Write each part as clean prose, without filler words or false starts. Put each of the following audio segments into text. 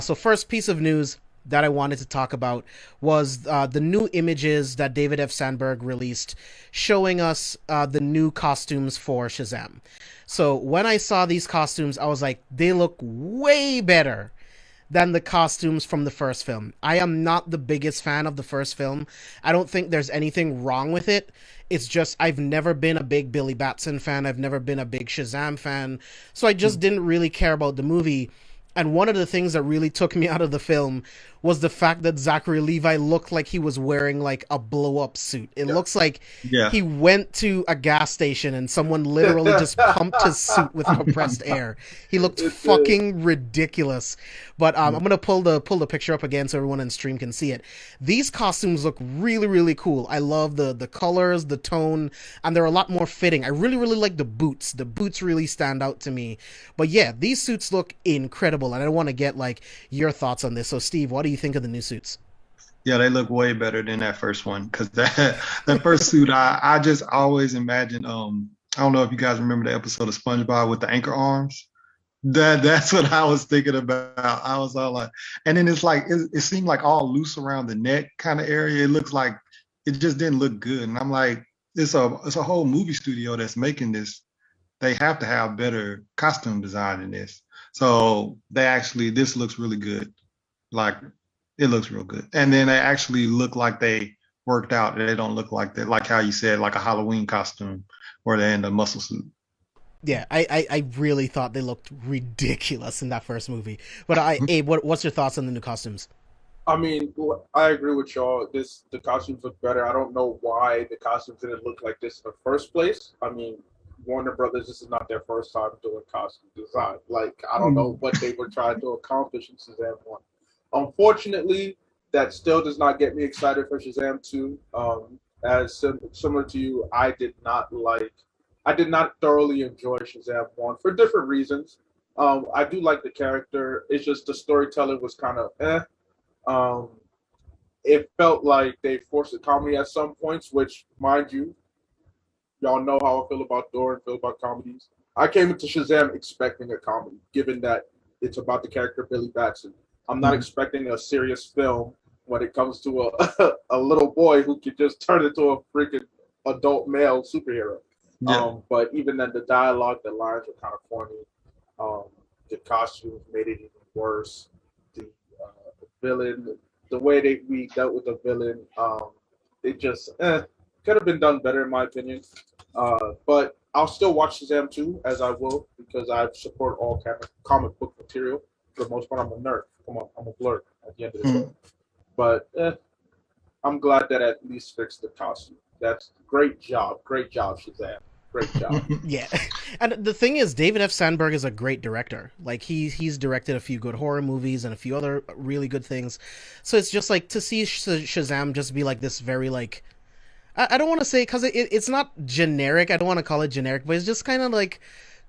So first piece of news that I wanted to talk about was the new images that David F. Sandberg released showing us the new costumes for Shazam. So when I saw these costumes, I was like, they look way better than the costumes from the first film. I am not the biggest fan of the first film. I don't think there's anything wrong with it. It's just I've never been a big Billy Batson fan. I've never been a big Shazam fan. So I just didn't really care about the movie. And one of the things that really took me out of the film was the fact that Zachary Levi looked like he was wearing like a blow up suit. It Yeah. looks like Yeah. he went to a gas station and someone literally just pumped his suit with compressed air. He looked It did. fucking ridiculous. But I'm gonna pull the picture up again so everyone in stream can see it. These costumes look really really cool. I love the colors, the tone, and they're a lot more fitting. I really really like the boots. The boots really stand out to me. But yeah, these suits look incredible, and I want to get like your thoughts on this. So Steve, what do you think of the new suits? Yeah, they look way better than that first one because that first suit, I just always imagine. I don't know if you guys remember the episode of SpongeBob with the anchor arms. That's what I was thinking about. I was all like, and then it's like it seemed like all loose around the neck kind of area. It looks like it just didn't look good, and I'm like, it's a whole movie studio that's making this. They have to have better costume design in this. So this looks really good. Like it looks real good. And then they actually look like they worked out. They don't look like that, like how you said, like a Halloween costume where they're in the muscle suit. Yeah, I really thought they looked ridiculous in that first movie. But Abe, what's your thoughts on the new costumes? I mean, I agree with y'all. The costumes look better. I don't know why the costumes didn't look like this in the first place. I mean, Warner Brothers, this is not their first time doing costume design. Like, I don't know what they were trying to accomplish in Shazam 1. Unfortunately, that still does not get me excited for Shazam 2. Similar to you, I did not thoroughly enjoy Shazam 1 for different reasons. I do like the character. It's just the storytelling was kind of eh. Um, it felt like they forced the comedy at some points, which, mind you, y'all know how I feel about Dora and feel about comedies. I came into Shazam expecting a comedy, given that it's about the character Billy Batson. I'm not Mhm. expecting a serious film when it comes to a little boy who can just turn into a freaking adult male superhero. Yeah. But even then, the dialogue, the lines were kind of corny. Um, the costumes made it even worse. The villain, the way we dealt with the villain, it just could have been done better in my opinion. But I'll still watch Shazam 2 as I will because I support all comic book material. For the most part, I'm a nerd. Come on, I'm a blerd at the end of the day. Mhm. But I'm glad that at least fixed the costume. That's great job, Shazam, great job. Yeah, and the thing is, David F. Sandberg is a great director. Like he's directed a few good horror movies and a few other really good things. So it's just like to see Shazam just be like this very like I don't want to say because it's not generic. I don't want to call it generic, but it's just kind of like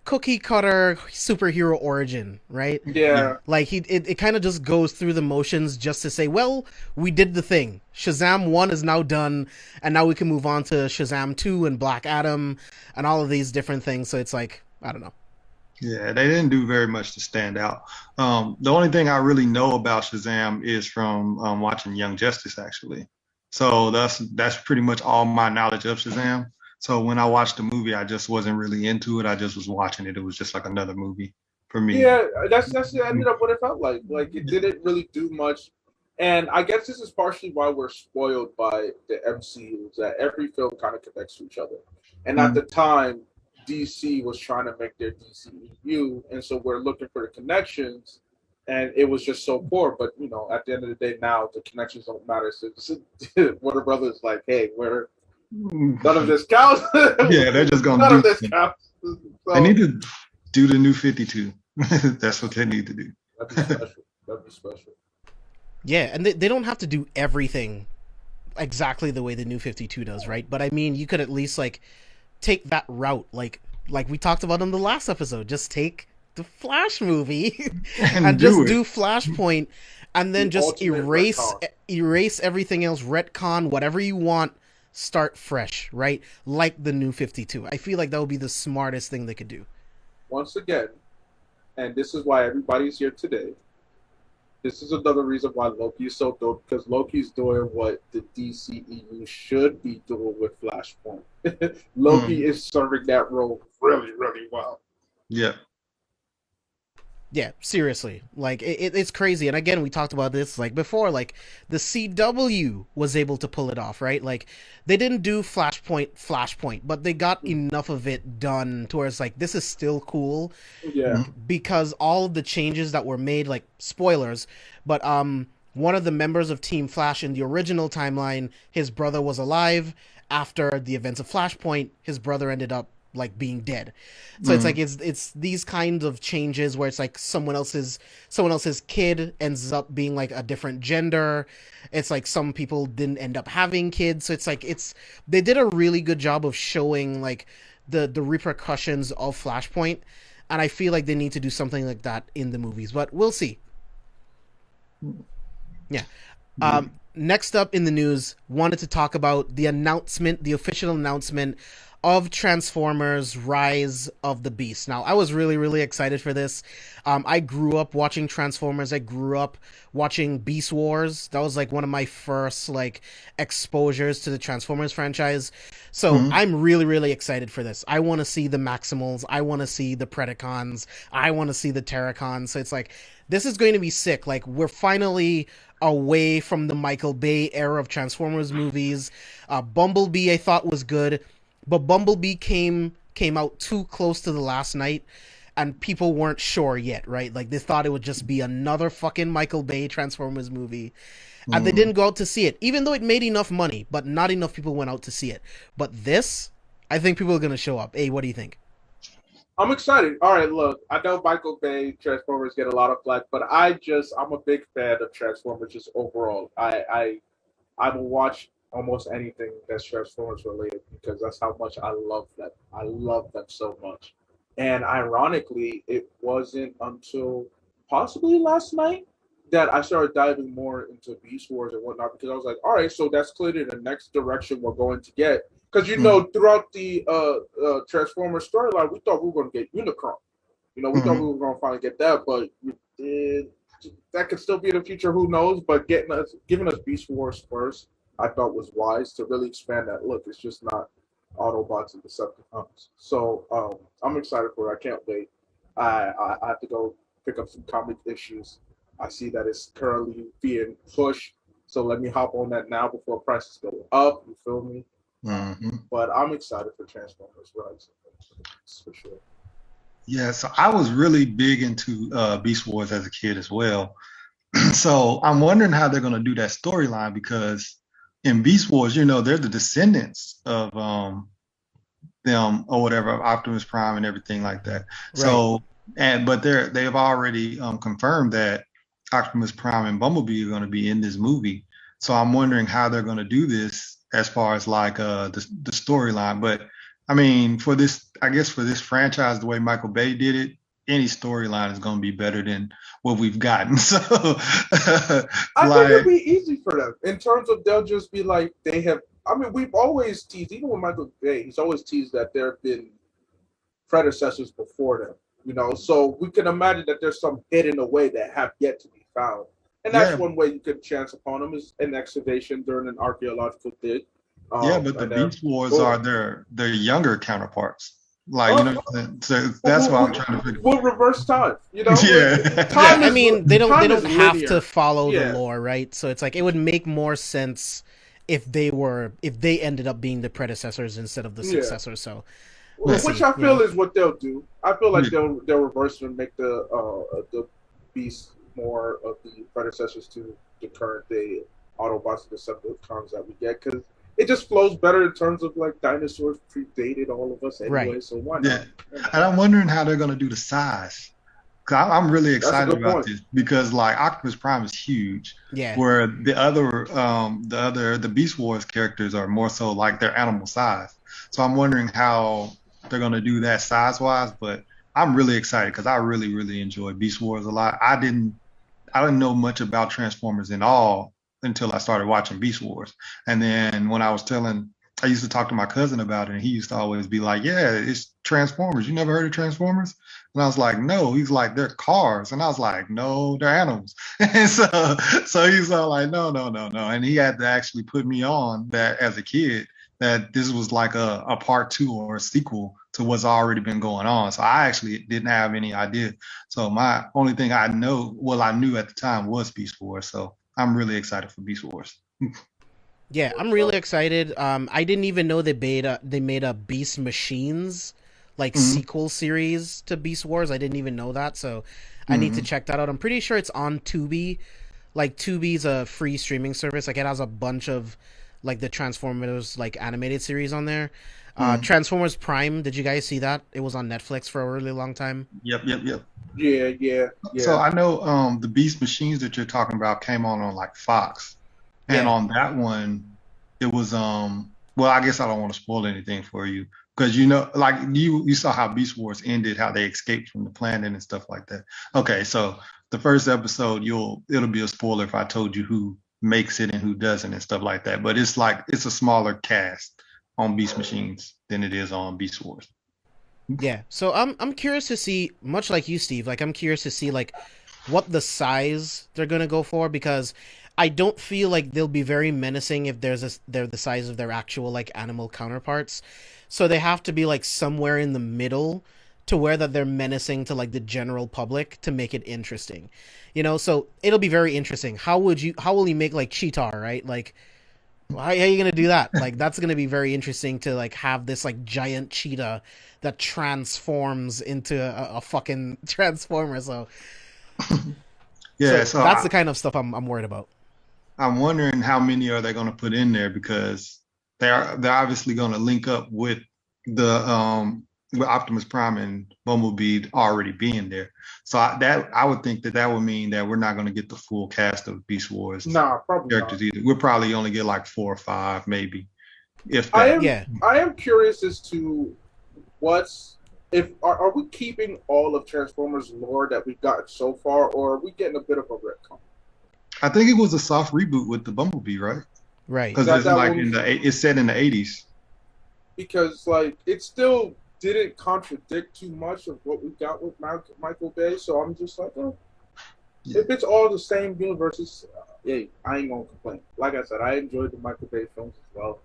cookie cutter superhero origin, right? Yeah. Yeah, Like it kind of just goes through the motions just to say, well, we did the thing. Shazam 1 is now done, and now we can move on to Shazam 2 and Black Adam and all of these different things. So it's like, I don't know. Yeah, they didn't do very much to stand out. The only thing I really know about Shazam is from watching Young Justice, actually. So that's pretty much all my knowledge of Shazam. So when I watched the movie, I just wasn't really into it. I just was watching it. It was just like another movie for me. yeah. That's ended up what it felt like. Like it didn't really do much. And I guess this is partially why we're spoiled by the MCU, is that every film kind of connects to each other. And at the Mhm. time, DC was trying to make their DCEU, and so we're looking for the connections, and it was just so poor. But at the end of the day, now the connections don't matter. So Warner Brothers like, hey, we're none of this counts. Yeah, they're just gonna None of do. this counts. They So need to do the new 52. That's what they need to do. that'd be special. That'd be special. Yeah, and they don't have to do everything exactly the way the new 52 does, right? But I mean, you could at least like take that route like we talked about in the last episode. Just take the Flash movie And and just do it. do Flashpoint and then The just ultimate retcon. erase everything else, retcon whatever you want, start fresh, right? Like the new 52. I feel like that would be the smartest thing they could do. Once again, and this is why everybody's here today. this is another reason why Loki is so dope, because Loki's doing what the DCEU should be doing with Flashpoint. Loki is serving that role really, really well. Yeah. Yeah, seriously. Like, it's crazy. And again, we talked about this, like, before. Like, the CW was able to pull it off, right? Like, they didn't do Flashpoint, but they got enough of it done to where it's like, this is still cool. Yeah. Because all of the changes that were made, like, spoilers, but one of the members of Team Flash in the original timeline, his brother was alive. After the events of Flashpoint, his brother ended up like being dead. So it's like it's these kinds of changes where it's like someone else's kid ends up being like a different gender. It's like some people didn't end up having kids. So it's like they did a really good job of showing like the repercussions of Flashpoint, and I feel like they need to do something like that in the movies, but we'll see. Yeah. Next up in the news, wanted to talk about the official announcement of Transformers Rise of the Beast. Now, I was really, really excited for this. I grew up watching Transformers. I grew up watching Beast Wars. That was like one of my first like exposures to the Transformers franchise. So I'm really, really excited for this. I want to see the Maximals. I want to see the Predacons. I want to see the Terracons. So it's like, this is going to be sick. Like, we're finally away from the Michael Bay era of Transformers movies. Bumblebee I thought was good, but Bumblebee came out too close to the last night, and people weren't sure yet, right? Like, they thought it would just be another fucking Michael Bay Transformers movie, and they didn't go out to see it, even though it made enough money, but not enough people went out to see it. But this, I think people are going to show up. Hey, what do you think? I'm excited. All right, look, I know Michael Bay Transformers get a lot of flack, but I'm a big fan of Transformers just overall. I will watch almost anything that's Transformers related because that's how much I love them. I love them so much. And ironically, it wasn't until possibly last night that I started diving more into Beast Wars and whatnot, because I was like, all right, so that's clearly the next direction we're going to get. Because, throughout the Transformers storyline, we thought we were going to get Unicron. We thought we were going to finally get that, but that could still be in the future. Who knows? But giving us Beast Wars first, I thought was wise to really expand that look. It's just not Autobots and Decepticons. So I'm excited for it. I can't wait. I have to go pick up some comic issues. I see that it's currently being pushed. So let me hop on that now before prices go up. You feel me? But I'm excited for Transformers Rise for sure. Yeah, so I was really big into Beast Wars as a kid as well. So I'm wondering how they're going to do that storyline, because in Beast Wars, they're the descendants of them or whatever, of Optimus Prime and everything like that. Right. So, but they've already confirmed that Optimus Prime and Bumblebee are going to be in this movie. So I'm wondering how they're going to do this as far as like the storyline. But I mean, for this franchise, the way Michael Bay did it, any storyline is going to be better than what we've gotten. So I think it'll be easy for them in terms of they'll just be like, we've always teased, even with Michael Bay, he's always teased that there have been predecessors before them, so we can imagine that there's some hidden away that have yet to be found. And that's one way you could chance upon them, is an excavation during an archaeological dig. But the Beast Wars are their younger counterparts. Like, so that's what I'm trying to figure. We'll reverse time, Yeah. They don't have to follow the lore, right? So it's like, it would make more sense if they ended up being the predecessors instead of the successors. So, which I feel is what they'll do. I feel like they'll reverse and make the Beast more of the predecessors to the current day Autobots and Decepticons that we get, because it just flows better in terms of like dinosaurs predated all of us anyway. Right. So why not? Yeah. And I'm wondering how they're going to do the size. Cause I'm really excited about this, because like Optimus Prime is huge. Yeah. Where the Beast Wars characters are more so like their animal size. So I'm wondering how they're going to do that size wise. But I'm really excited because I really, really enjoy Beast Wars a lot. I didn't know much about Transformers at all until I started watching Beast Wars. And then when I was telling I used to talk to my cousin about it, and he used to always be like, "Yeah, it's Transformers. You never heard of Transformers?" And I was like, "No." He's like, "They're cars," and I was like, "No, they're animals." And so he's all like, "No, no, no, no." And he had to actually put me on that as a kid that this was like a part two or a sequel to what's already been going on. So I actually didn't have any idea. So my only thing I know, well, I knew at the time was Beast Wars. So I'm really excited for Beast Wars. Yeah, I'm really excited. I didn't even know they made a Beast Machines like Hmm. sequel series to Beast Wars. I didn't even know that, so I need to Hmm. check that out. I'm pretty sure it's on Tubi. Like Tubi's a free streaming service. Like it has a bunch of like the Transformers like animated series on there. Hmm. Transformers Prime. Did you guys see that? It was on Netflix for a really long time. Yep, yep, yep. Yeah, yeah, So yeah. I know the Beast Machines that you're talking about came on like Fox. And Yeah. on that one, it was well, I guess I don't want to spoil anything for you because you know, like you saw how Beast Wars ended, how they escaped from the planet and stuff like that. Okay, so the first episode, it'll be a spoiler if I told you who makes it and who doesn't and stuff like that. But it's like it's a smaller cast on Beast Machines than it is on Beast Wars. Yeah. So I'm curious to see, much like you, Steve. Like I'm curious to see like what the size they're gonna go for, because I don't feel like they'll be very menacing if they're the size of their actual like animal counterparts. So they have to be like somewhere in the middle to where that they're menacing to like the general public to make it interesting. So it'll be very interesting. How will you make like Cheetar, right? Like how are you gonna do that? Like that's gonna be very interesting to like have this like giant cheetah that transforms into a fucking transformer. So Yeah, so that's the kind of stuff I'm worried about. I'm wondering how many are they going to put in there because they're obviously going to link up the with Optimus Prime and Bumblebee already being there. So I would think that would mean that we're not going to get the full cast of Beast Wars Nah, probably not. characters either. We'll probably only get like 4 or 5, maybe, if I that. am Yeah. I am curious as to what's if are we keeping all of Transformers lore that we've gotten so far, or are we getting a bit of a retcon? I think it was a soft reboot with the Bumblebee, right? Right. Because That it's that like one it's set in the 80s. because like it still didn't contradict too much of what we got with Michael Bay, so I'm just like, oh, Yeah. if it's all the same universes, hey, I ain't gonna complain. Like I said, I enjoyed the Michael Bay films as well.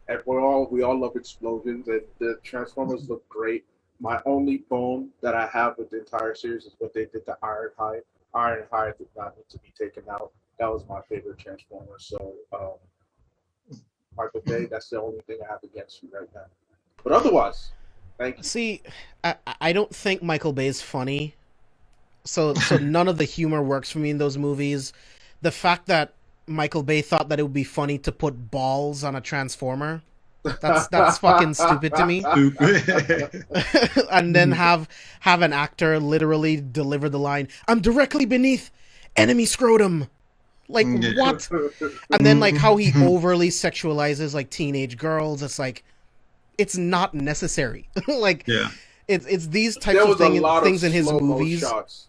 And we all love explosions, and the Transformers look great. My only bone that I have with the entire series is what they did to Ironhide. Ironhide did not need to be taken out. That was my favorite Transformer. So Michael Bay, that's the only thing I have against you right now. But otherwise, thank you. See, I don't think Michael Bay's funny. So none of the humor works for me in those movies. The fact that Michael Bay thought that it would be funny to put balls on a transformer, that's fucking stupid to me. Stupid. And then have an actor literally deliver the line, "I'm directly beneath enemy scrotum." Like Yeah. what? And then like how he overly sexualizes like teenage girls. It's like it's not necessary. Like Yeah. it's these types There of was a lot of things in his slow-mo movies. shots.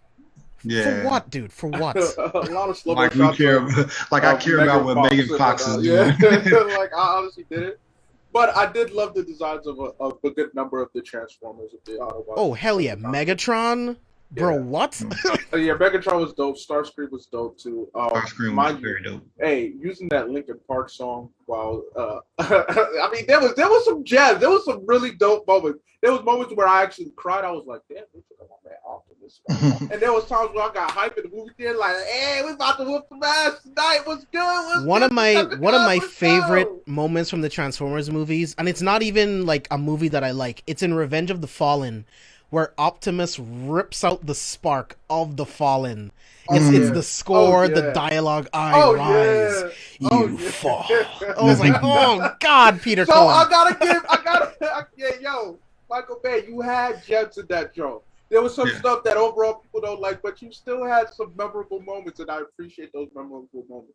For Yeah. what, dude? For what? A lot of slow-mo Like we shots care, like I of care about Megan what Fox Megan and Fox is yeah, doing. like I honestly did it. But I did love the designs of a good number of the Transformers of the Autobots. Oh hell yeah, Megatron, bro! Yeah. What? Yeah, Megatron was dope. Starscream was dope too. Starscream was Mind you, very dope. hey, using that Linkin Park song while I mean there was some jazz. There was some really dope moments. There was moments where I actually cried. I was like, damn, they took my man Optimus. And there was times where I got hyped in the movie theater, like, hey, we about to whoop some ass tonight. What's good? What's one good? of my Let's favorite go. moments from the Transformers movies, and it's not even like a movie that I like. It's in Revenge of the Fallen, where Optimus rips out the spark of the Fallen. It's Yeah. the score, Oh, the yeah. dialogue. I Oh rise, yeah. Oh, you yeah. fall. I was like, oh god, Peter So Cullen. yeah, yo, Michael Bay, you had gems in that joke. There was some Yeah. stuff that overall people don't like, but you still had some memorable moments, and I appreciate those memorable moments.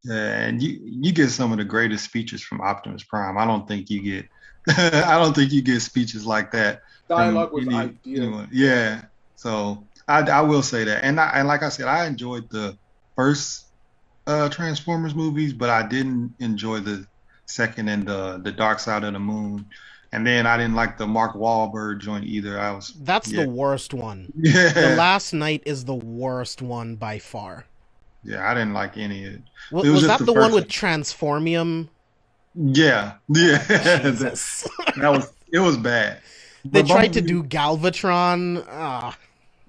Yeah, and you get some of the greatest speeches from Optimus Prime. I don't think you get I don't think you get speeches like that from Dialogue was ideal. anyone. Yeah. So I will say that. And like I said, I enjoyed the first Transformers movies, but I didn't enjoy the second in the Dark Side of the Moon. And then I didn't like the Mark Wahlberg joint either. That's yeah. the worst one. Yeah. The Last Night is the worst one by far. Yeah, I didn't like any of it. Was that the one with Transformium? Yeah. Jesus. It was bad. They tried to do Galvatron.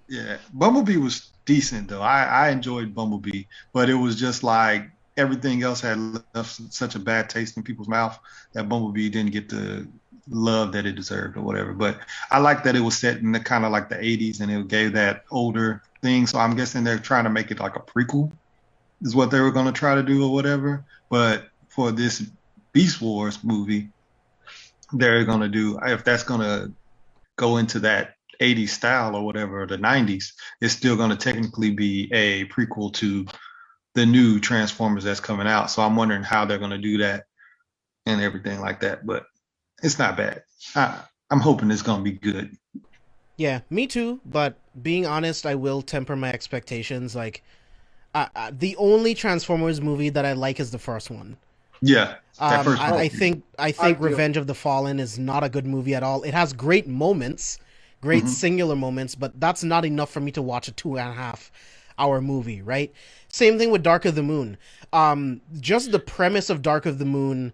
Yeah, Bumblebee was decent though. I enjoyed Bumblebee, but it was just like everything else had left such a bad taste in people's mouth that Bumblebee didn't get the love that it deserved or whatever. But I like that it was set in the kind of like the 80s and it gave that older thing. So I'm guessing they're trying to make it like a prequel is what they were going to try to do or whatever. But for this Beast Wars movie, they're going to do, if that's going to go into that 80s style or whatever, or the 90s, it's still going to technically be a prequel to the new Transformers that's coming out. So I'm wondering how they're going to do that and everything like that. But it's not bad. I'm hoping it's going to be good. Yeah, me too. But being honest, I will temper my expectations. Like, the only Transformers movie that I like is the first one. Yeah. I think Revenge of the Fallen is not a good movie at all. It has great moments, great singular moments, but that's not enough for me to watch a 2.5-hour movie, right? Same thing with Dark of the Moon. Just the premise of Dark of the Moon,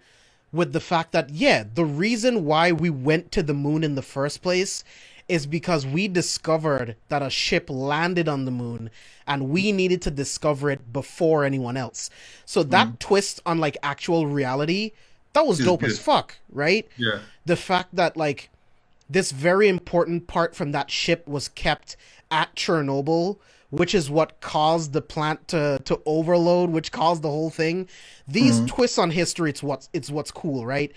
with the fact that, yeah, the reason why we went to the moon in the first place is because we discovered that a ship landed on the moon and we needed to discover it before anyone else. So that twist on like actual reality, that was dope as fuck, right? Yeah. The fact that like this very important part from that ship was kept at Chernobyl, which is what caused the plant to overload, which caused the whole thing. These twists on history, it's what's cool, right?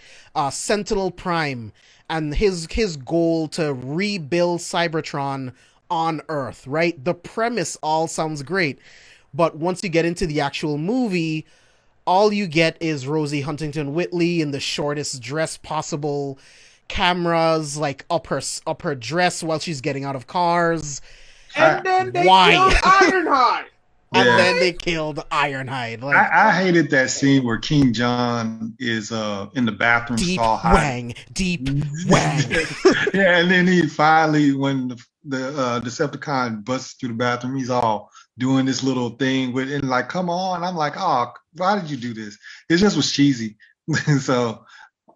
Sentinel Prime and his goal to rebuild Cybertron on Earth, right? The premise all sounds great, but once you get into the actual movie, all you get is Rosie Huntington Whiteley in the shortest dress possible, cameras like up her dress while she's getting out of cars. And then they killed Ironhide. And then they killed Ironhide. Like, I hated that scene where King John is in the bathroom stall hiding. Deep wang. Yeah, and then he finally, when the Decepticon busts through the bathroom, he's all doing this little thing with, and like, come on. I'm like, oh, why did you do this? It just was cheesy. So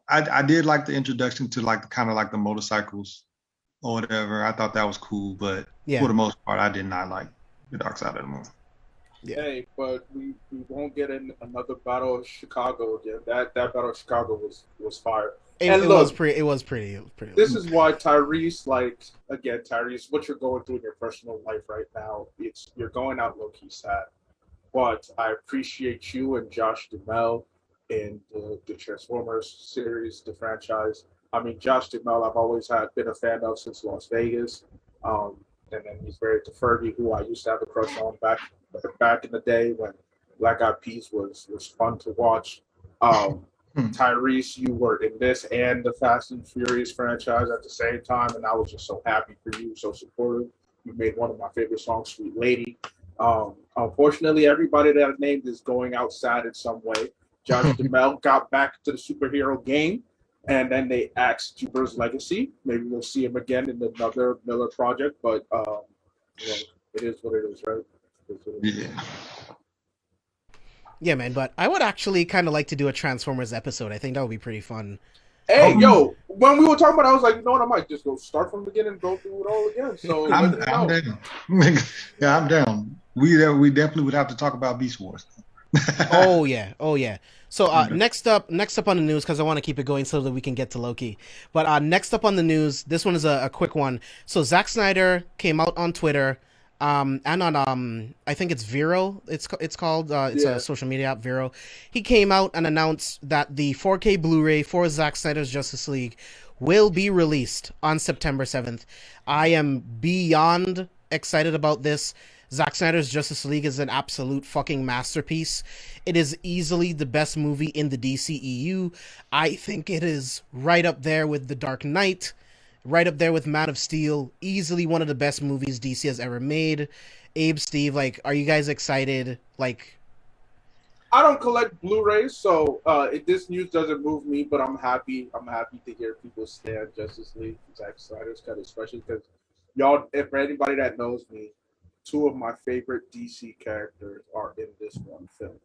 I did like the introduction to like kind of like the motorcycles or whatever. I thought that was cool, but for the most part, I did not like the Dark Side of the Moon. Yeah. Hey, but we won't get in another Battle of Chicago again. That Battle of Chicago was fire. It was pretty. This is why Tyrese, Tyrese, what you're going through in your personal life right now, you're going out low-key sad. But I appreciate you and Josh Duhamel in the Transformers series, the franchise. I mean, Josh Duhamel, I've always been a fan of since Las Vegas. And then he's married to Fergie, who I used to have a crush on back in the day when Black Eyed Peas was fun to watch. Tyrese, you were in this and the Fast and Furious franchise at the same time, and I was just so happy for you, so supportive. You made one of my favorite songs, Sweet Lady. Unfortunately, everybody that I named is going outside in some way. Josh Duhamel got back to the superhero game, and then they axed Dupre's legacy. Maybe we'll see him again in another Miller project, but it is what it is, right? Yeah. Yeah, man, but I would actually kind of like to do a Transformers episode. I think that would be pretty fun. Hey, yo, when we were talking about it, I was like, you know what, I might just go start from the beginning and go through it all again. So I'm down. Yeah, I'm down. We definitely would have to talk about Beast Wars. Oh yeah. So next up on the news, because I want to keep it going so that we can get to Loki. But next up on the news, this one is a quick one. So Zack Snyder came out on Twitter, and on I think it's Vero. It's called. It's a social media app, Vero. He came out and announced that the 4K Blu-ray for Zack Snyder's Justice League will be released on September 7th. I am beyond excited about this. Zack Snyder's Justice League is an absolute fucking masterpiece. It is easily the best movie in the DCEU. I think it is right up there with The Dark Knight, right up there with Man of Steel. Easily one of the best movies DC has ever made. Abe, Steve, like, are you guys excited? Like, I don't collect Blu-rays, so this news doesn't move me. But I'm happy. I'm happy to hear people stand Justice League, Zack Snyder's cut, especially because y'all. If for anybody that knows me, two of my favorite DC characters are in this one film,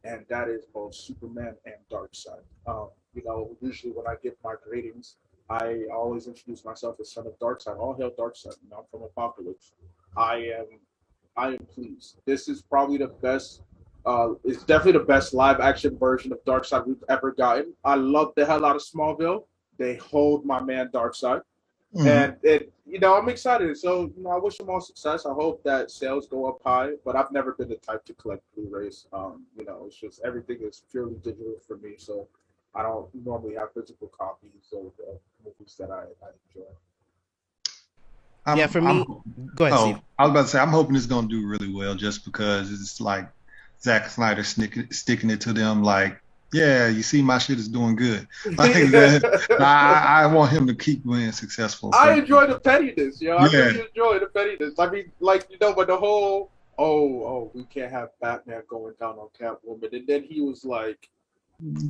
and that is both Superman and Darkseid. Usually when I give my gradings, I always introduce myself as son of Darkseid. All hail Darkseid. I'm from Apocalypse. I am I am pleased. This is probably the best. It's definitely the best live action version of Darkseid we've ever gotten. I love the hell out of Smallville. They hold my man Darkseid, and I'm excited. So I wish them all success. I hope that sales go up high. But I've never been the type to collect Blu-rays. It's just everything is purely digital for me. So I don't normally have physical copies of movies that I enjoy. For me, go ahead, Steve. I was about to say, I'm hoping it's going to do really well just because it's like Zack Snyder sticking it to them like, yeah, you see my shit is doing good. Like that, I want him to keep being successful. I enjoy the pettiness, I really enjoy the pettiness. I mean, but the whole, we can't have Batman going down on Catwoman. And then he was like,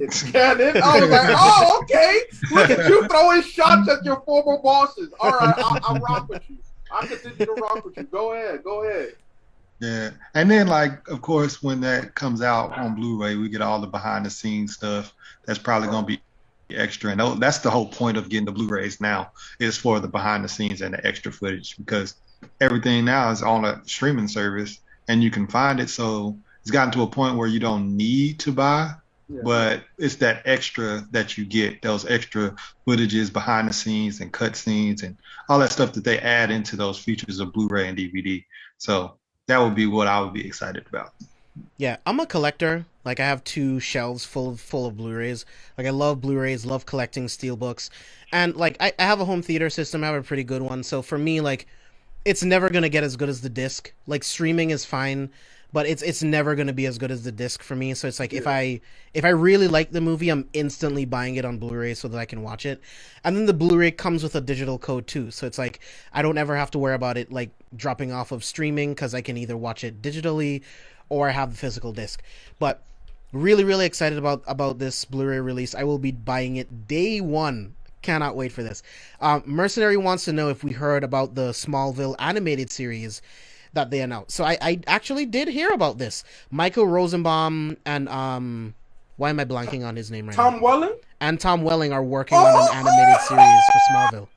it's canon. I was like, okay. Look at you throwing shots at your former bosses. All right, I'll rock with you. I'll continue to rock with you. Go ahead. Yeah. And then, of course, when that comes out on Blu-ray, we get all the behind-the-scenes stuff that's probably going to be extra. And that's the whole point of getting the Blu-rays now, is for the behind-the-scenes and the extra footage, because everything now is on a streaming service, and you can find it. So it's gotten to a point where you don't need to buy. Yeah. But it's that extra that you get, those extra footages, behind the scenes and cut scenes and all that stuff that they add into those features of Blu-ray and DVD. So that would be what I would be excited about. Yeah, I'm a collector. I have 2 shelves full of Blu-rays. I love Blu-rays, love collecting steelbooks. And I have a home theater system. I have a pretty good one. So for me, it's never going to get as good as the disc. Streaming is fine, but it's never going to be as good as the disc for me. So it's if I really like the movie, I'm instantly buying it on Blu-ray so that I can watch it. And then the Blu-ray comes with a digital code too. So it's I don't ever have to worry about it dropping off of streaming, because I can either watch it digitally or I have the physical disc. But really, really excited about this Blu-ray release. I will be buying it day one. Cannot wait for this. Mercenary wants to know if we heard about the Smallville animated series that they announced. So I actually did hear about this. Michael Rosenbaum and why am I blanking on his name right now? Tom Welling? And Tom Welling are working on an animated series for Smallville.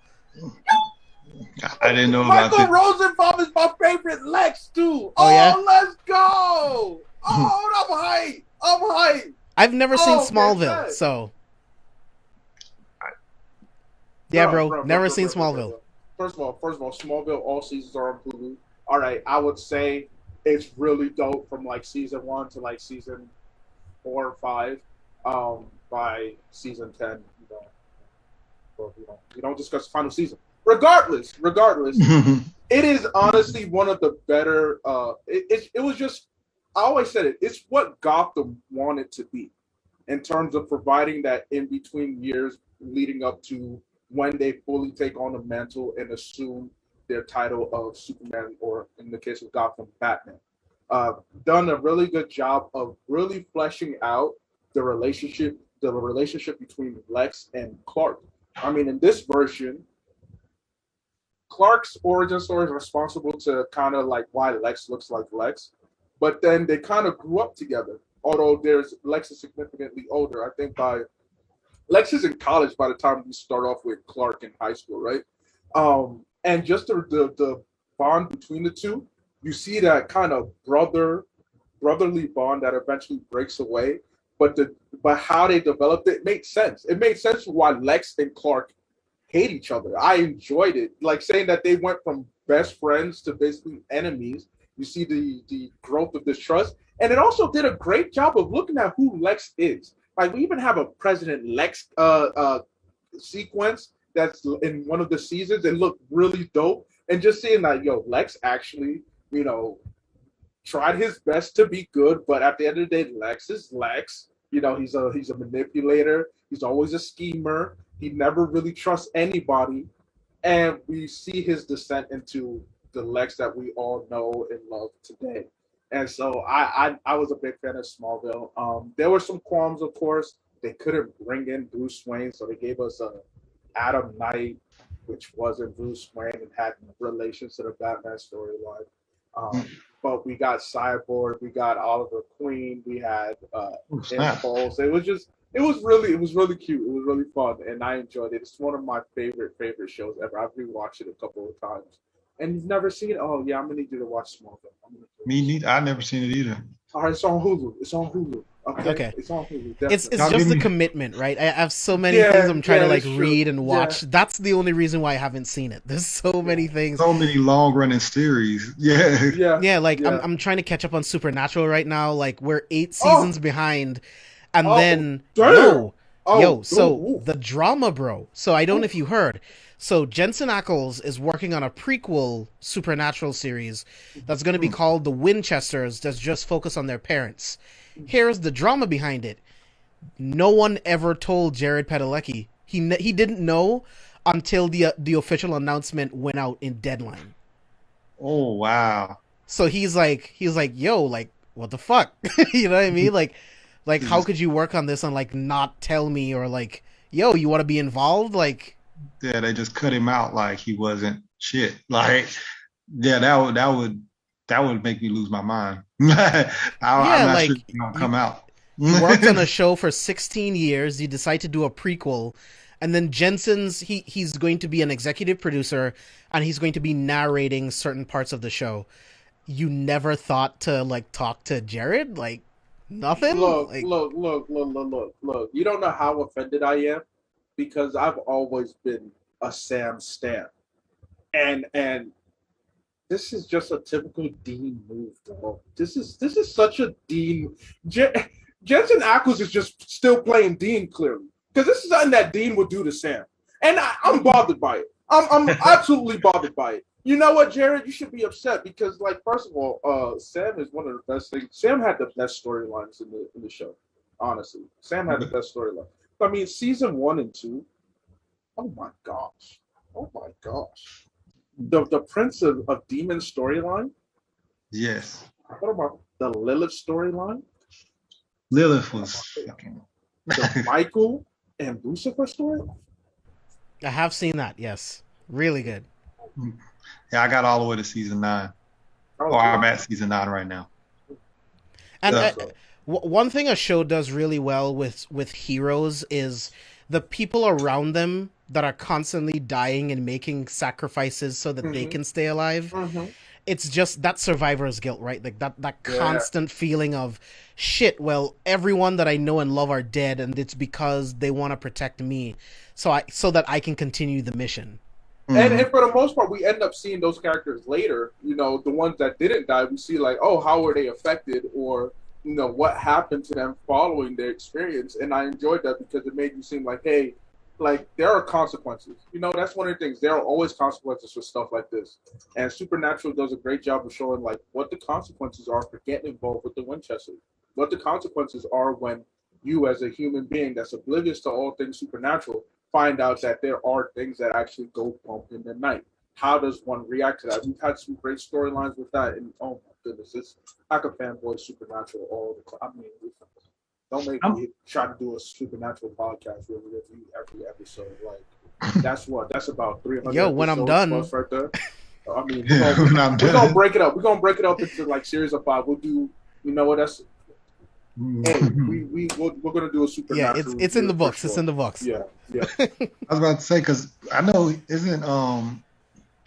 I didn't know about Michael Rosenbaum is my favorite Lex too. Yeah? Let's go. I'm hyped. I've never seen Smallville, so yeah, bro. Never seen Smallville. First of all, Smallville, all seasons are on Hulu. All right, I would say it's really dope from season 1 to season 4 or 5. By season 10, we don't discuss the final season. Regardless, it is honestly one of the better. It was just, I always said it. It's what Gotham wanted to be, in terms of providing that in between years leading up to when they fully take on the mantle and assume their title of Superman, or in the case of Gotham, Batman. Done a really good job of really fleshing out the relationship between Lex and Clark. I mean, in this version, Clark's origin story is responsible to kind of why Lex looks like Lex, but then they kind of grew up together. Although Lex is significantly older. I think Lex is in college by the time we start off with Clark in high school, right? And just the bond between the two, you see that kind of brotherly bond that eventually breaks away. But how they developed it made sense. It made sense why Lex and Clark hate each other. I enjoyed it. Saying that they went from best friends to basically enemies. You see the growth of this trust. And it also did a great job of looking at who Lex is. We even have a President Lex sequence that's in one of the seasons. It looked really dope. And just seeing Lex actually, tried his best to be good, but at the end of the day, Lex is Lex. He's a manipulator. He's always a schemer. He never really trusts anybody. And we see his descent into the Lex that we all know and love today. And so I was a big fan of Smallville. There were some qualms, of course. They couldn't bring in Bruce Wayne, so they gave us a Adam Knight, which wasn't Bruce Wayne and had relations to the Batman storyline. But we got Cyborg, we got Oliver Queen, we had Impulse. It was really cute. It was really fun, and I enjoyed it. It's one of my favorite shows ever. I've rewatched it a couple of times. And you've never seen it? Oh yeah, I'm gonna need you to watch Smallville. Me neither. I've never seen it either. All right, it's on Hulu. Okay. It's on Hulu. Definitely. It's just the commitment, right? I have so many things I'm trying to like read and watch. That's the only reason why I haven't seen it. There's so many things. So many long running series. Yeah. I'm trying to catch up on Supernatural right now. Like we're 8 seasons behind, and then the drama, bro. So I don't know if you heard. So Jensen Ackles is working on a prequel Supernatural series that's going to be called The Winchesters. That's just focused on their parents. Here's the drama behind it. No one ever told Jared Padalecki. He didn't know until the official announcement went out in Deadline. Oh wow! So he's like, yo, like what the fuck? You know what I mean? Like how could you work on this and like not tell me, or like, yo, you want to be involved? Like, yeah, they just cut him out like he wasn't shit. Like, yeah, that would make me lose my mind. I'm not sure he's gonna come out. He worked on a show for 16 years. He decided to do a prequel, and then Jensen's he's going to be an executive producer, and he's going to be narrating certain parts of the show. You never thought to like talk to Jared? Like nothing? Look. You don't know how offended I am, because I've always been a Sam stan. And this is just a typical Dean move, though. This is such a Dean. Jensen Ackles is just still playing Dean, clearly, because this is something that Dean would do to Sam, and I'm bothered by it. I'm absolutely bothered by it. You know what, Jared? You should be upset because, like, first of all, Sam is one of the best things. Sam had the best storylines in the show. Honestly, Sam had the best storyline. I mean, season 1 and 2. Oh my gosh. The Prince of Demon storyline. Yes. What about the Lilith storyline? Lilith was the Michael and Lucifer story. I have seen that. Yes, really good. Yeah, I got all the way to season 9. I'm at season 9 right now. And one thing a show does really well with heroes is the people around them that are constantly dying and making sacrifices so that they can stay alive. It's just that survivor's guilt, right? Like that constant feeling of shit. Well, everyone that I know and love are dead, and it's because they want to protect me, so that I can continue the mission. And for the most part, we end up seeing those characters later. You know, the ones that didn't die, we see like, oh, how were they affected, or you know, what happened to them following their experience. And I enjoyed that because it made you seem like, hey, like there are consequences. You know, that's one of the things. There are always consequences for stuff like this. And Supernatural does a great job of showing like what the consequences are for getting involved with the Winchester. What the consequences are when you, as a human being that's oblivious to all things supernatural, find out that there are things that actually go bump in the night. How does one react to that? We've had some great storylines with that, and oh my goodness, it's like a fanboy Supernatural all the time. I mean, don't make me try to do a Supernatural podcast where we review every episode. Like that's about 300. Yo, when I'm done, right there. I mean, we're gonna break it up. We're gonna break it up into like series of 5. We'll do. You know what? That's. Hey, we're gonna do a Supernatural. Yeah, it's in the books. Sure. It's in the books. Yeah. I was about to say because I know isn't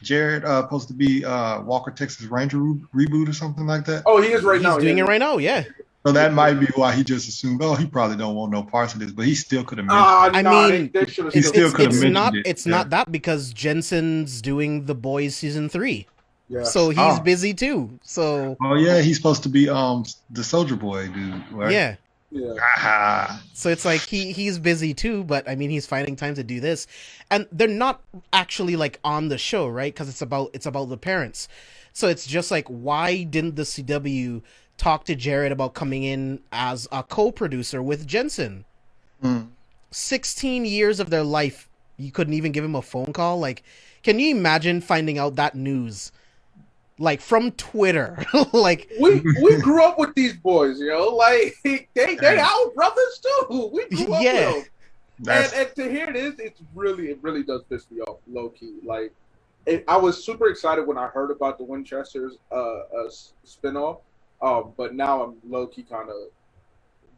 Jared supposed to be Walker Texas Ranger reboot or something like that? Oh, he is right now. He's doing it right now. Yeah. So that might be why he just assumed, oh, he probably don't want no parts of this, but he still could have mentioned it. It's not that because Jensen's doing The Boys season 3. Yeah. So he's busy too. So he's supposed to be the Soldier Boy dude, right? Yeah. Aha. So it's like he's busy too, but I mean he's finding time to do this. And they're not actually like on the show, right? Because it's about the parents. So it's just like, why didn't the CW talk to Jared about coming in as a co-producer with Jensen? 16 years of their life, you couldn't even give him a phone call. Like, can you imagine finding out that news like from Twitter. Like, we grew up with these boys, like they our brothers too. We grew up with yeah, them. And to hear this, it really does piss me off, low key. Like, I was super excited when I heard about the Winchesters spinoff, but now I'm low key kind of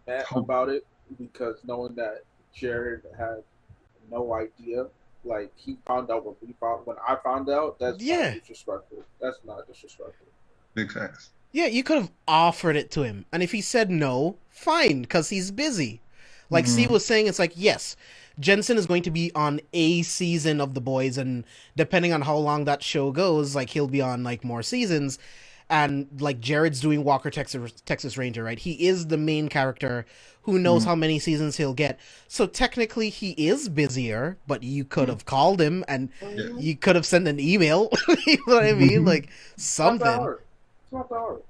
mad about it because knowing that Jared had no idea, like he found out when I found out. That's yeah. not disrespectful. That's not disrespectful. Big facts. Yeah, you could have offered it to him. And if he said no, fine, because he's busy. Like Steve was saying, it's like, yes, Jensen is going to be on a season of The Boys, and depending on how long that show goes, like he'll be on like more seasons. And like Jared's doing Walker Texas Ranger, right? He is the main character. Who knows how many seasons he'll get? So technically he is busier, but you could have called him and you could have sent an email. You know what I mean? Like something. It's not that hard.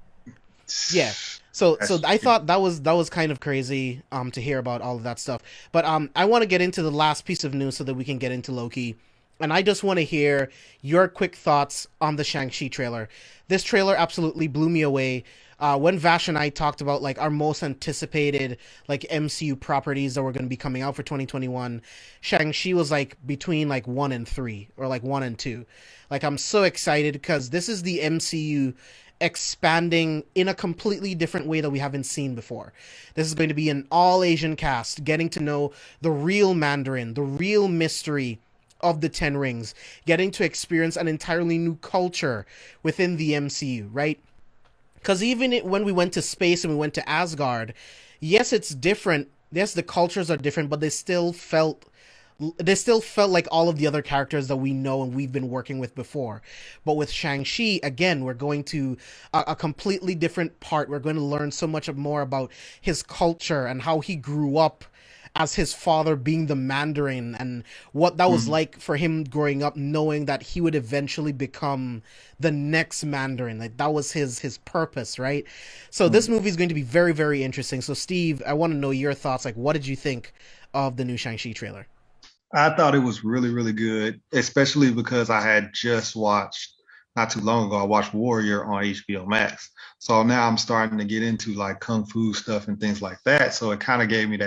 Yeah. So I thought that was kind of crazy to hear about all of that stuff. But I want to get into the last piece of news so that we can get into Loki. And I just want to hear your quick thoughts on the Shang-Chi trailer. This trailer absolutely blew me away. When Vash and I talked about like our most anticipated like MCU properties that were going to be coming out for 2021, Shang-Chi was like between like 1 and 3 or like 1 and 2. Like I'm so excited because this is the MCU expanding in a completely different way that we haven't seen before. This is going to be an all Asian cast, getting to know the real Mandarin, the real mystery of the Ten Rings, getting to experience an entirely new culture within the MCU, right? Because even when we went to space and we went to Asgard, yes, it's different. Yes, the cultures are different, but they still felt like all of the other characters that we know and we've been working with before. But with Shang-Chi, again, we're going to a completely different part. We're going to learn so much more about his culture and how he grew up as his father being the Mandarin and what that was like for him growing up, knowing that he would eventually become the next Mandarin. Like that was his purpose, right? So this movie is going to be very, very interesting. So Steve, I want to know your thoughts. Like, what did you think of the new Shang-Chi trailer? I thought it was really, really good, especially because I had just watched not too long ago. I watched Warrior on HBO Max, so now I'm starting to get into like kung fu stuff and things like that. So it kind of gave me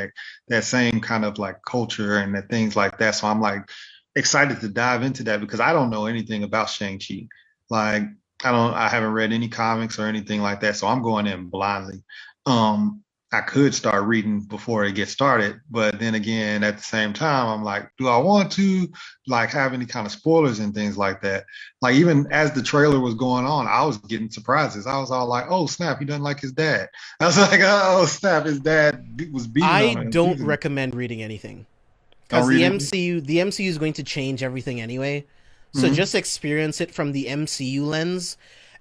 that same kind of like culture and the things like that. So I'm like excited to dive into that because I don't know anything about Shang-Chi. Like I haven't read any comics or anything like that. So I'm going in blindly. I could start reading before it gets started, but then again, at the same time, I'm like, do I want to like have any kind of spoilers and things like that? Like even as the trailer was going on, I was getting surprises. I was all like, oh snap, he doesn't like his dad. I was like, oh snap, his dad was beating on him. I don't recommend reading anything because the MCU is going to change everything anyway. So just experience it from the MCU lens,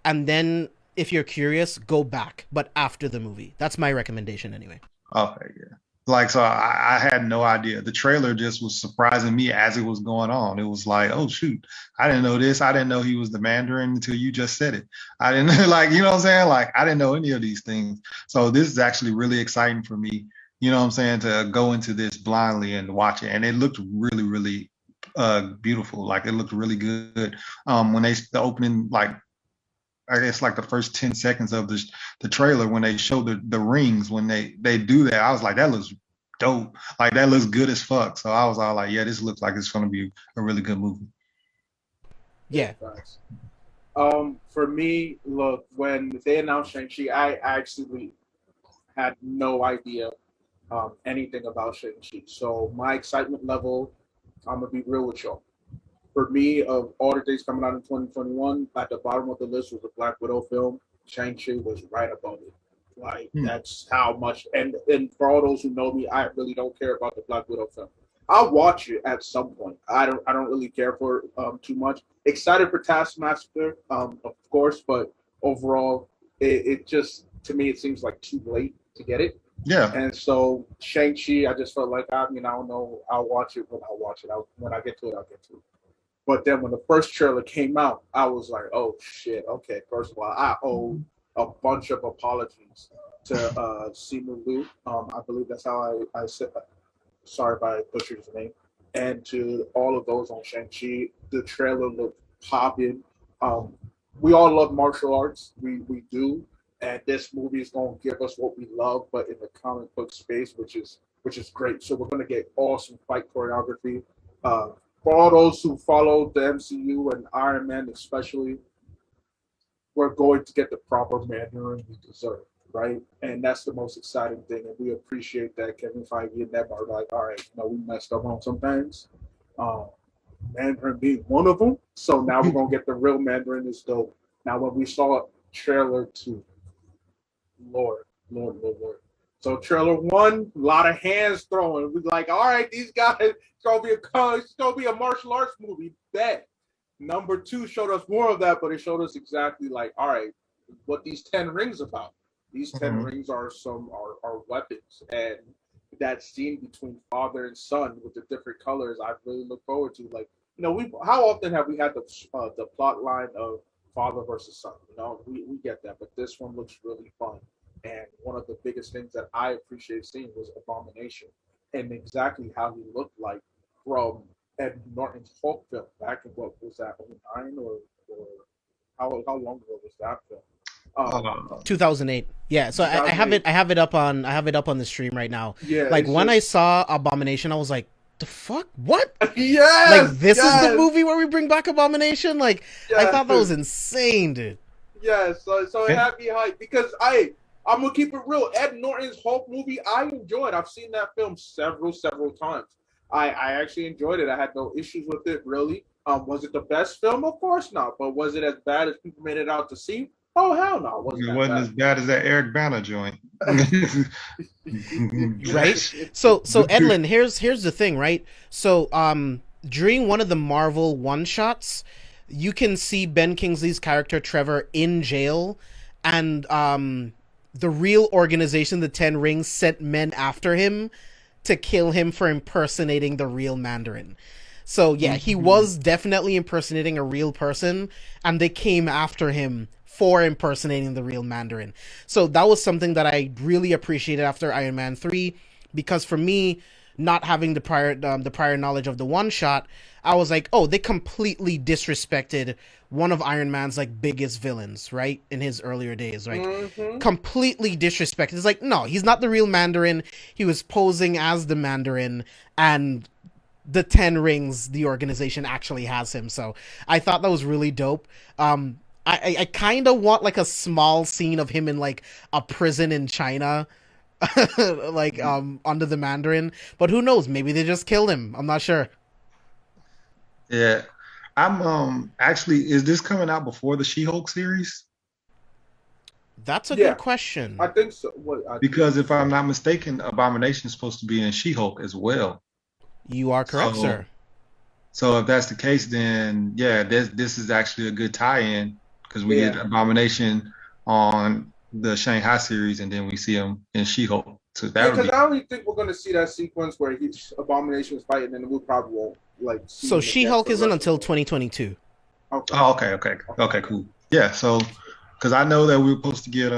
and then if you're curious, go back, but after the movie. That's my recommendation anyway. Okay, yeah. Like, so I had no idea. The trailer just was surprising me as it was going on. It was like, oh, shoot, I didn't know this. I didn't know he was the Mandarin until you just said it. I didn't know, like, you know what I'm saying? Like, I didn't know any of these things. So this is actually really exciting for me, you know what I'm saying, to go into this blindly and watch it. And it looked really, really beautiful. Like, it looked really good. When the opening, like, I guess like the first 10 seconds of the trailer when they show the rings, when they do that, I was like, that looks dope. Like that looks good as fuck. So I was all like, yeah, this looks like it's gonna be a really good movie. Yeah. For me, look, when they announced Shang-Chi, I actually had no idea anything about Shang-Chi. So my excitement level, I'm gonna be real with y'all. For me, of all the things coming out in 2021, at the bottom of the list was the Black Widow film. Shang-Chi was right above it. Like, that's how much. And for all those who know me, I really don't care about the Black Widow film. I'll watch it at some point. I don't really care for it too much. Excited for Taskmaster, of course, but overall, it just, to me, it seems like too late to get it. Yeah. And so Shang-Chi, I just felt like, I don't know. I'll watch it when I watch it. When I get to it, I'll get to it. But then when the first trailer came out, I was like, oh, shit. Okay, first of all, I owe a bunch of apologies to Simu Liu. I believe that's how I said that. Sorry if I butchered his name. And to all of those on Shang-Chi, the trailer looked popping. we all love martial arts. We do, and this movie is going to give us what we love, but in the comic book space, which is great. So we're going to get awesome fight choreography. For all those who follow the MCU and Iron Man especially, we're going to get the proper Mandarin we deserve, right? And that's the most exciting thing, and we appreciate that Kevin Feige and them are like, all right, we messed up on some things. Um, Mandarin being one of them. So now we're gonna get the real Mandarin is dope. Now when we saw trailer 2, Lord. So trailer 1, a lot of hands throwing. We like, all right, these guys, it's gonna be a martial arts movie. Bet. Number 2 showed us more of that, but it showed us exactly like, all right, what these 10 rings about. These 10 rings are weapons, and that scene between father and son with the different colors, I really look forward to. Like, how often have we had the plot line of father versus son? We get that, but this one looks really fun. And one of the biggest things that I appreciate seeing was Abomination, and exactly how he looked like from Ed Norton's Hulk film back in, what was that, 09 or how long ago was that film? 2008. Yeah, so I have it up on the stream right now. Yeah, like when I saw Abomination, I was like, the fuck? What? Yes! Like this is the movie where we bring back Abomination? Like, I thought that was insane, dude. Yeah, so it had me hyped because I'm gonna keep it real. Ed Norton's Hulk movie, I enjoyed. I've seen that film several times. I actually enjoyed it. I had no issues with it, really. Was it the best film? Of course not. But was it as bad as people made it out to see? Oh, hell no. It wasn't as bad as that Eric Bana joint. Right? So Edlin, here's the thing, right? So during one of the Marvel one-shots, you can see Ben Kingsley's character Trevor in jail, and the real organization, the Ten Rings, sent men after him to kill him for impersonating the real Mandarin. So yeah, he was definitely impersonating a real person, and they came after him for impersonating the real Mandarin. So that was something that I really appreciated after Iron Man 3, because for me, not having the prior knowledge of the one shot, I was like, oh, they completely disrespected one of Iron Man's like biggest villains, right? In his earlier days, right? Completely disrespected. It's like, no, he's not the real Mandarin. He was posing as the Mandarin, and the Ten Rings, the organization, actually has him. So I thought that was really dope. I kind of want like a small scene of him in like a prison in China, like under the Mandarin. But who knows? Maybe they just killed him. I'm not sure. Yeah, I'm actually, is this coming out before the She-Hulk series? That's a good question. I think so. Because if I'm not mistaken, Abomination is supposed to be in She-Hulk as well. You are correct, sir. So if that's the case, then yeah, this is actually a good tie-in, because we get Abomination on the Shanghai series, and then we see him in She-Hulk. So that because I don't think we're going to see that sequence where Abomination is fighting, and we probably won't like. So She-Hulk isn't until 2022. Okay. Oh, okay, cool. Yeah, so because I know that we were supposed to get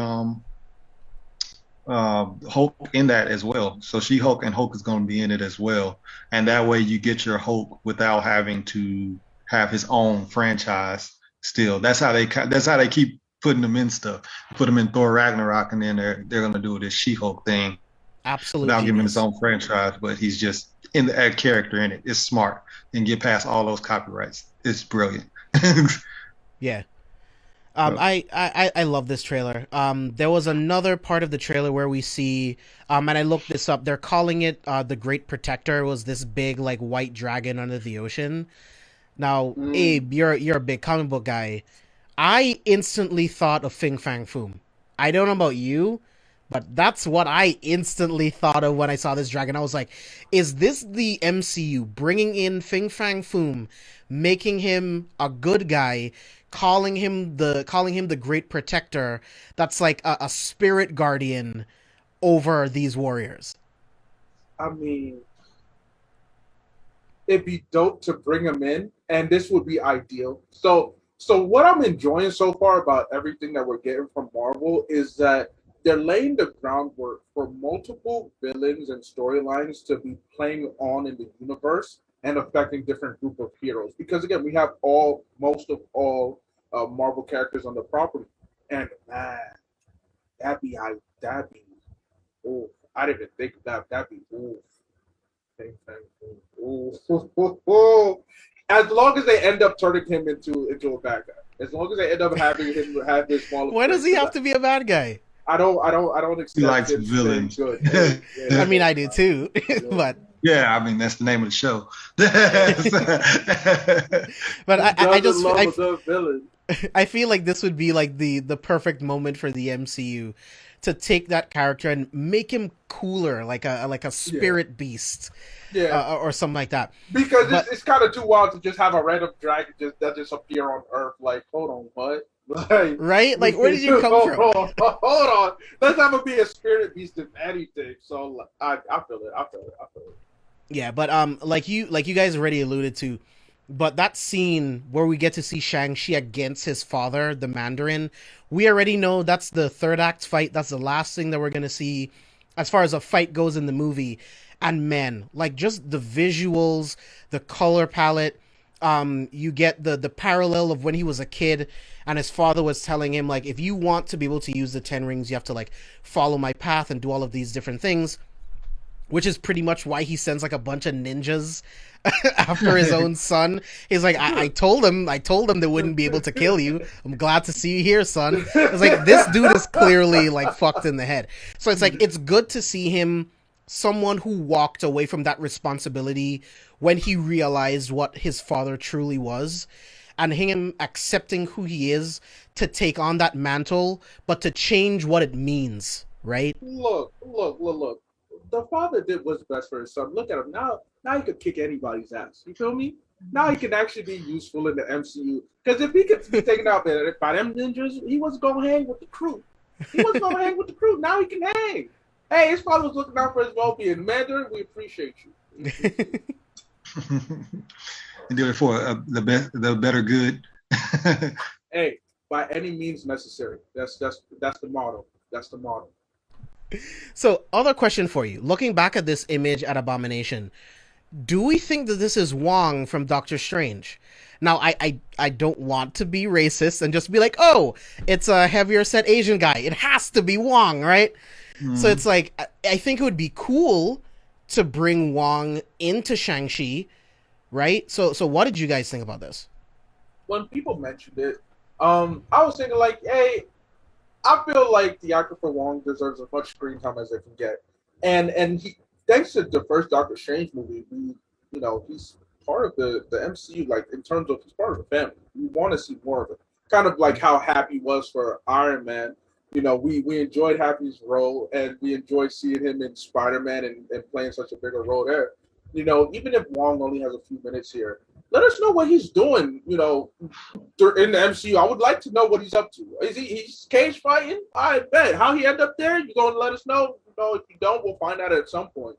Hulk in that as well. So She-Hulk and Hulk is going to be in it as well, and that way you get your Hulk without having to have his own franchise. Still, that's how they keep putting them in stuff. Put him in Thor Ragnarok, and then they're going to do this She-Hulk thing. Absolutely. Without giving him his own franchise, but he's just in the character in it. It's smart and get past all those copyrights. It's brilliant. Yeah. I love this trailer. There was another part of the trailer where we see, and I looked this up, they're calling it the Great Protector. It was this big like white dragon under the ocean. Now, Abe, you're a big comic book guy. I instantly thought of Fin Fang Foom. I don't know about you, but that's what I instantly thought of when I saw this dragon. I was like, is this the MCU bringing in Fin Fang Foom, making him a good guy, calling him the Great Protector, that's like a spirit guardian over these warriors? I mean, it'd be dope to bring him in, and this would be ideal. So what I'm enjoying so far about everything that we're getting from Marvel is that they're laying the groundwork for multiple villains and storylines to be playing on in the universe and affecting different group of heroes. Because again, we have most of all Marvel characters on the property. And man, that'd be ooh, I didn't even think of that. That'd be ooh. Ooh. Ooh. As long as they end up turning him into a bad guy. As long as they end up having him have this small. Why does he have to be a bad guy? I don't accept. He likes villains. Good. I mean, I do too, but yeah, I mean that's the name of the show. But villain. I feel like this would be like the perfect moment for the MCU to take that character and make him cooler, like a spirit beast, or something like that. Because it's kind of too wild to just have a random dragon that just appear on Earth. Like, hold on, what? Like, right? Like, where did you come from? Hold on. Let's have him be a spirit beast if anything. So I feel it. Yeah, but like you guys already alluded to, but that scene where we get to see Shang-Chi against his father, the Mandarin, we already know that's the third act fight. That's the last thing that we're going to see as far as a fight goes in the movie. And man, like just the visuals, the color palette, you get the parallel of when he was a kid and his father was telling him, like, if you want to be able to use the 10 rings, you have to like follow my path and do all of these different things, which is pretty much why he sends like a bunch of ninjas after his own son. He's like, I told him they wouldn't be able to kill you. I'm glad to see you here, son. It's like, this dude is clearly like fucked in the head. So it's like, it's good to see him, someone who walked away from that responsibility when he realized what his father truly was, and him accepting who he is to take on that mantle, but to change what it means, right? Look. The father did what's best for his son. Look at him now. Now he could kick anybody's ass. You feel me? Now he can actually be useful in the MCU. Because if he could be taken out by them ninjas, he was going to hang with the crew. Now he can hang. Hey, his father was looking out for his well-being. Mandarin, we appreciate you. He did it for the better good. Hey, by any means necessary. That's the motto. So, other question for you. Looking back at this image at Abomination, do we think that this is Wong from Doctor Strange? Now, I don't want to be racist and just be like, oh, it's a heavier set Asian guy. It has to be Wong, right? So it's like, I think it would be cool to bring Wong into Shang-Chi, right? So what did you guys think about this? When people mentioned it, I was thinking like, hey, I feel like the actor for Wong deserves as much screen time as they can get, and he, thanks to the first Doctor Strange movie, he's part of the MCU. Like in terms of he's part of the family, we want to see more of it. Kind of like how Happy was for Iron Man. We enjoyed Happy's role, and we enjoyed seeing him in Spider-Man and playing such a bigger role there. Even if Wong only has a few minutes here, let us know what he's doing, in the MCU. I would like to know what he's up to. He's cage fighting? I bet. How he end up there, you're going to let us know? If you don't, we'll find out at some point.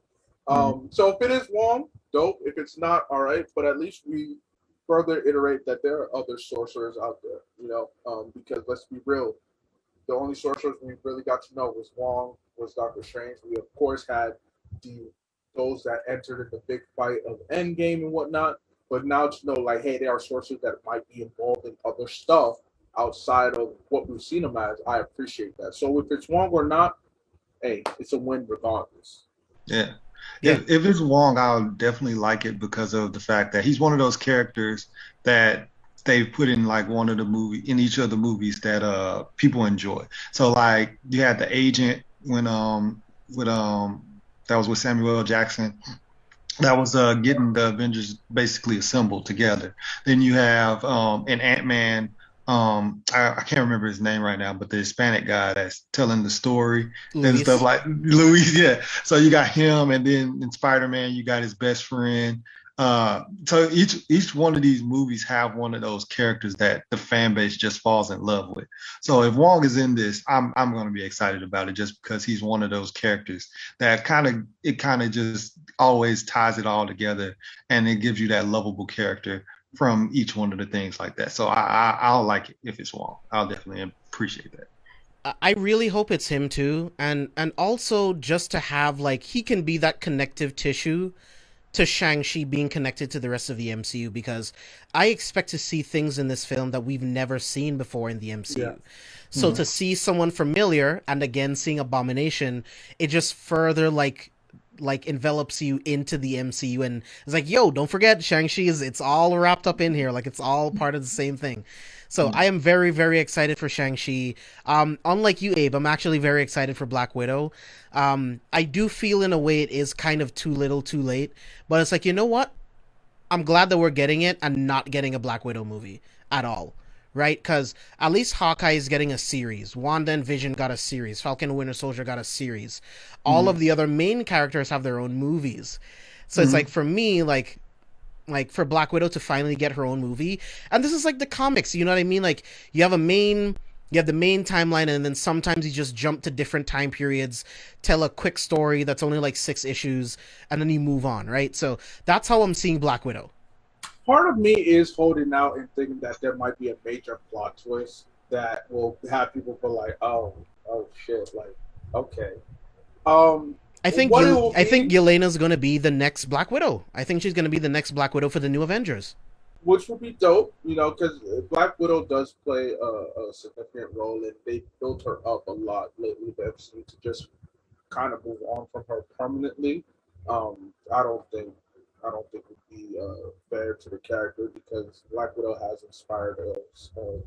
So if it is Wong, dope. If it's not, all right. But at least we further iterate that there are other sorcerers out there, because let's be real. The only sorcerers we really got to know was Wong, was Doctor Strange. We, of course, had those that entered in the big fight of Endgame and whatnot. But now to know, like, hey, there are sorcerers that might be involved in other stuff outside of what we've seen them as, I appreciate that. So if it's Wong or not, hey, it's a win regardless. Yeah. If it's Wong, I'll definitely like it because of the fact that he's one of those characters that they put in like in each of the movies that people enjoy. So like you had the agent when that was with Samuel L. Jackson. That was getting the Avengers basically assembled together. Then you have an Ant-Man. I can't remember his name right now, but the Hispanic guy that's telling the story and stuff like Luis. Yeah. So you got him, and then in Spider-Man, you got his best friend. So each one of these movies have one of those characters that the fan base just falls in love with. So if Wong is in this, I'm going to be excited about it just because he's one of those characters that kind of just always ties it all together, and it gives you that lovable character from each one of the things like that. So I'll like it if it's Wong. I'll definitely appreciate that. I really hope it's him too, and also just to have like he can be that connective tissue to Shang-Chi being connected to the rest of the MCU, because I expect to see things in this film that we've never seen before in the MCU. Yeah. So to see someone familiar and again seeing Abomination, it just further like envelops you into the MCU, and it's like, yo, don't forget Shang-Chi it's all wrapped up in here, like it's all part of the same thing. So I am very, very excited for Shang-Chi. Unlike you, Abe, I'm actually very excited for Black Widow. I do feel in a way it is kind of too little too late, but it's like, you know what? I'm glad that we're getting it and not getting a Black Widow movie at all. Right? Because at least Hawkeye is getting a series. Wanda and Vision got a series. Falcon and Winter Soldier got a series. All of the other main characters have their own movies. So it's like, for me, like for Black Widow to finally get her own movie, and this is like the comics, you know what I mean? Like you have the main timeline, and then sometimes you just jump to different time periods, tell a quick story that's only like 6 issues, and then you move on, right? So that's how I'm seeing Black Widow. Part of me is holding out and thinking that there might be a major plot twist that will have people go like, oh shit, like, okay. I think Yelena's going to be the next Black Widow. I think she's going to be the next Black Widow for the new Avengers. Which would be dope, you know, because Black Widow does play a significant role, and they built her up a lot lately, the MCU, to just kind of move on from her permanently. I don't think it would be fair to the character, because Black Widow has inspired a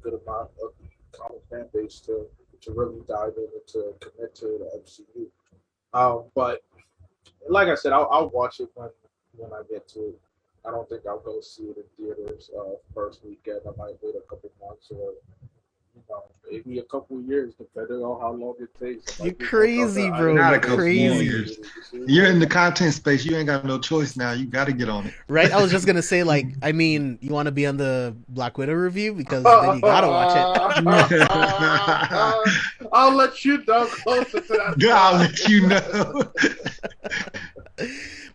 good amount of the comic fan base to really dive in and to commit to the MCU. But like I said, I'll watch it when I get to it. I don't think I'll go see it in theaters first weekend. I might wait a couple months, or maybe a couple of years, depending on how long it takes. You're crazy, bro. Not a You're couple crazy. years. You're in the content space. You ain't got no choice now. You got to get on it. Right? I was just going to say, like, I mean, you want to be on the Black Widow review? Because then you got to watch it. I'll let you know closer to that. I'll let you know.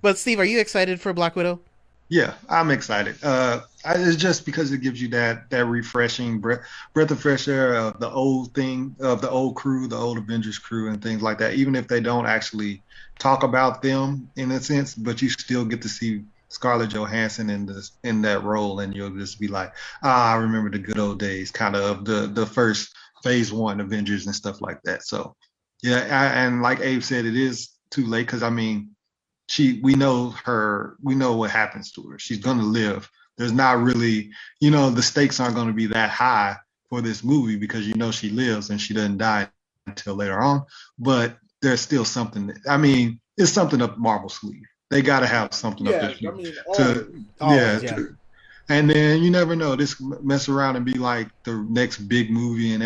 But, Steve, are you excited for Black Widow? Yeah, I'm excited. It's just because it gives you that refreshing breath of fresh air of the old thing, of the old crew, the old Avengers crew, and things like that. Even if they don't actually talk about them in a sense, but you still get to see Scarlett Johansson in that role, and you'll just be like, I remember the good old days, kind of the first Phase 1 Avengers and stuff like that. So, yeah, and like Abe said, it is too late, because I mean, we know what happens to her. She's gonna live. There's not really, the stakes aren't gonna be that high for this movie, because she lives and she doesn't die until later on. But there's still something. It's something up Marvel's sleeve. They gotta have something up their sleeve. And then you never know. This mess around and be like the next big movie, and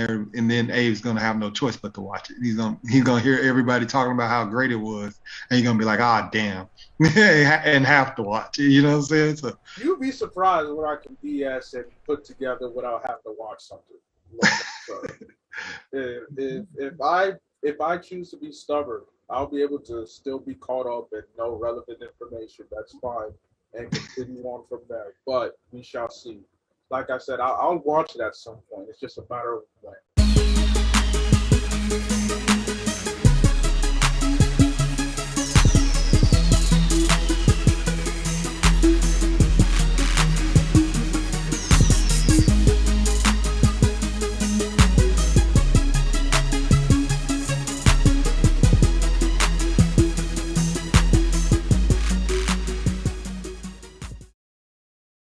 then Abe's gonna have no choice but to watch it. He's gonna hear everybody talking about how great it was, and he's gonna be like, damn, and have to watch it. You know what I'm saying? So you'd be surprised what I can BS and put together without having to watch something. So, if I choose to be stubborn, I'll be able to still be caught up and know relevant information. That's fine. And continue on from there. But we shall see. Like I said, I'll watch it at some point. It's just a matter of when.